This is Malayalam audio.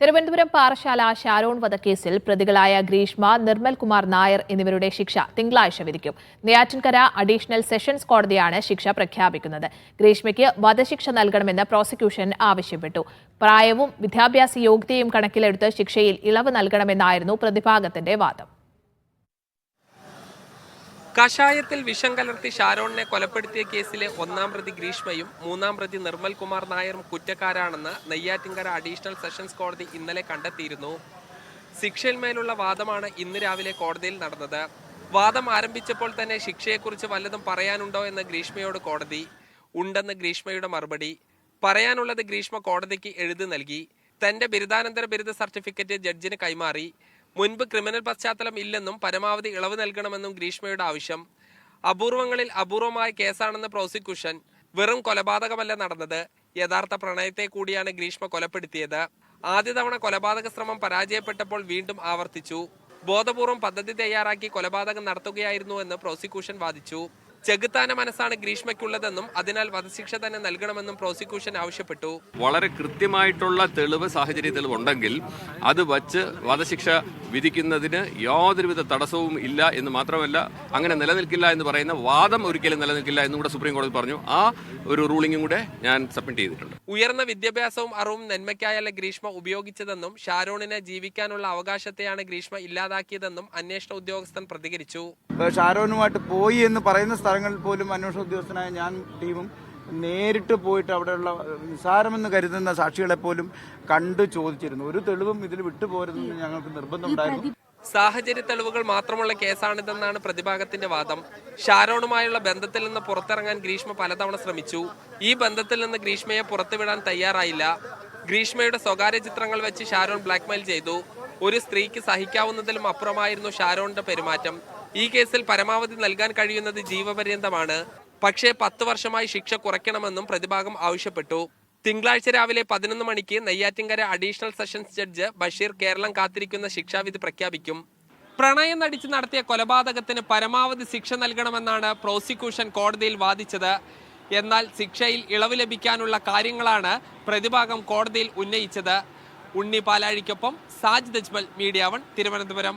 തിരുവനന്തപുരം പാറശാല ഷാരോൺ വധക്കേസിൽ പ്രതികളായ ഗ്രീഷ്മ, നിർമ്മൽ കുമാർ നായർ എന്നിവരുടെ ശിക്ഷ തിങ്കളാഴ്ച വിധിക്കും. നെയ്യാറ്റിൻകര അഡീഷണൽ സെഷൻസ് കോടതിയാണ് ശിക്ഷ പ്രഖ്യാപിക്കുന്നത്. ഗ്രീഷ്മയ്ക്ക് വധശിക്ഷ നൽകണമെന്ന് പ്രോസിക്യൂഷൻ ആവശ്യപ്പെട്ടു. പ്രായവും വിദ്യാഭ്യാസ യോഗ്യതയും കണക്കിലെടുത്ത് ശിക്ഷയിൽ ഇളവ് നൽകണമെന്നായിരുന്നു പ്രതിഭാഗത്തിന്റെ വാദം. കഷായത്തിൽ വിഷം കലർത്തി ഷാരോണിനെ കൊലപ്പെടുത്തിയ കേസിലെ ഒന്നാം പ്രതി ഗ്രീഷ്മയും മൂന്നാം പ്രതി നിർമ്മൽ കുമാർ നായരും കുറ്റക്കാരാണെന്ന് നെയ്യാറ്റിൻകര അഡീഷണൽ സെഷൻസ് കോടതി ഇന്നലെ കണ്ടെത്തിയിരുന്നു. ശിക്ഷയിന്മേലുള്ള വാദമാണ് ഇന്ന് രാവിലെ കോടതിയിൽ നടന്നത്. വാദം ആരംഭിച്ചപ്പോൾ തന്നെ ശിക്ഷയെക്കുറിച്ച് വല്ലതും പറയാനുണ്ടോ എന്ന് ഗ്രീഷ്മയോട് കോടതി. ഉണ്ടെന്ന് ഗ്രീഷ്മയുടെ മറുപടി. പറയാനുള്ളത് ഗ്രീഷ്മ കോടതിക്ക് എഴുതി നൽകി. തന്റെ ബിരുദാനന്തര ബിരുദ സർട്ടിഫിക്കറ്റ് ജഡ്ജിന് കൈമാറി. മുൻപ് ക്രിമിനൽ പശ്ചാത്തലം ഇല്ലെന്നും പരമാവധി ഇളവ് നൽകണമെന്നും ഗ്രീഷ്മയുടെ ആവശ്യം. അപൂർവങ്ങളിൽ അപൂർവമായ കേസാണെന്ന് പ്രോസിക്യൂഷൻ. വെറും കൊലപാതകമല്ല നടന്നത്, യഥാർത്ഥ പ്രണയത്തെ കൂടിയാണ് ഗ്രീഷ്മ കൊലപ്പെടുത്തിയത്. ആദ്യ തവണ കൊലപാതക ശ്രമം പരാജയപ്പെട്ടപ്പോൾ വീണ്ടും ആവർത്തിച്ചു. ബോധപൂർവം പദ്ധതി തയ്യാറാക്കി കൊലപാതകം നടത്തുകയായിരുന്നുവെന്ന് പ്രോസിക്യൂഷൻ വാദിച്ചു. ചെകുത്താന മനസ്സാണ് ഗ്രീഷ്മയ്ക്കുള്ളതെന്നും അതിനാൽ വധശിക്ഷ തന്നെ നൽകണമെന്നും പ്രോസിക്യൂഷൻ ആവശ്യപ്പെട്ടു. വളരെ കൃത്യമായിട്ടുള്ള തെളിവ്, സാഹചര്യ തെളിവ് ഉണ്ടെങ്കിൽ അത് വച്ച് വധശിക്ഷ വിധിക്കുന്നതിന് യാതൊരുവിധ തടസ്സവും ഇല്ല എന്ന് മാത്രമല്ല, അങ്ങനെ നിലനിൽക്കില്ല എന്ന് പറയുന്ന വാദം ഒരിക്കലും നിലനിൽക്കില്ല എന്നും കൂടെ സുപ്രീം കോടതി പറഞ്ഞു. ആ ഒരു റൂളിംഗും കൂടെ ഞാൻ സബ്മിറ്റ് ചെയ്തിട്ടുണ്ട്. ഉയർന്ന വിദ്യാഭ്യാസവും അറിവും നന്മയ്ക്കായല്ല ഗ്രീഷ്മ ഉപയോഗിച്ചതെന്നും ഷാരോണിനെ ജീവിക്കാനുള്ള അവകാശത്തെയാണ് ഗ്രീഷ്മ ഇല്ലാതാക്കിയതെന്നും അന്വേഷണ ഉദ്യോഗസ്ഥൻ പ്രതികരിച്ചു. ഷാരോനുമായിട്ട് പോയി എന്ന് പറയുന്ന സ്ഥലങ്ങളിൽ പോലും അന്വേഷണ ഉദ്യോഗസ്ഥനായ ഞാൻ ടീമും നേരിട്ട് പോയിട്ട് അവിടെയുള്ള നിസ്സാരമെന്ന് കരുതുന്ന സാക്ഷികളെ പോലും കണ്ടു ചോദിച്ചിരുന്നു. ഒരു തെളിവും ഇതിൽ വിട്ടുപോരുതെന്ന് ഞങ്ങൾക്ക് നിർബന്ധമുണ്ടായിരുന്നു. സാഹചര്യ തെളിവുകൾ മാത്രമുള്ള കേസാണിതെന്നാണ് പ്രതിഭാഗത്തിന്റെ വാദം. ഷാരോണുമായുള്ള ബന്ധത്തിൽ നിന്ന് പുറത്തിറങ്ങാൻ ഗ്രീഷ്മ പലതവണ ശ്രമിച്ചു. ഈ ബന്ധത്തിൽ നിന്ന് ഗ്രീഷ്മയെ പുറത്തുവിടാൻ തയ്യാറായില്ല. ഗ്രീഷ്മയുടെ സ്വകാര്യ ചിത്രങ്ങൾ വെച്ച് ഷാരോൺ ബ്ലാക്ക്മെയിൽ ചെയ്തു. ഒരു സ്ത്രീക്ക് സഹിക്കാവുന്നതിലും അപ്പുറമായിരുന്നു ഷാരോണിന്റെ പെരുമാറ്റം. ഈ കേസിൽ പരമാവധി നൽകാൻ കഴിയുന്നത് ജീവപര്യന്തമാണ്. പക്ഷേ 10 വർഷമായി ശിക്ഷ കുറയ്ക്കണമെന്നും പ്രതിഭാഗം ആവശ്യപ്പെട്ടു. തിങ്കളാഴ്ച രാവിലെ 11 മണിക്ക് Neyyattinkara additional sessions judge Basheer Keralam കാത്തിരിക്കുന്ന ശിക്ഷാവിധി പ്രഖ്യാപിക്കും. പ്രണയം നടിച്ച് നടത്തിയ കൊലപാതകത്തിന് പരമാവധി ശിക്ഷ നൽകണമെന്നാണ് പ്രോസിക്യൂഷൻ കോടതിയിൽ വാദിച്ചത്. എന്നാൽ ശിക്ഷയിൽ ഇളവ് ലഭിക്കാനുള്ള കാര്യങ്ങളാണ് പ്രതിഭാഗം കോടതിയിൽ ഉന്നയിച്ചത്. ഉണ്ണി പാലാഴിക്കൊപ്പം സാജിദ് അജ്മൽ, മീഡിയ 1, തിരുവനന്തപുരം.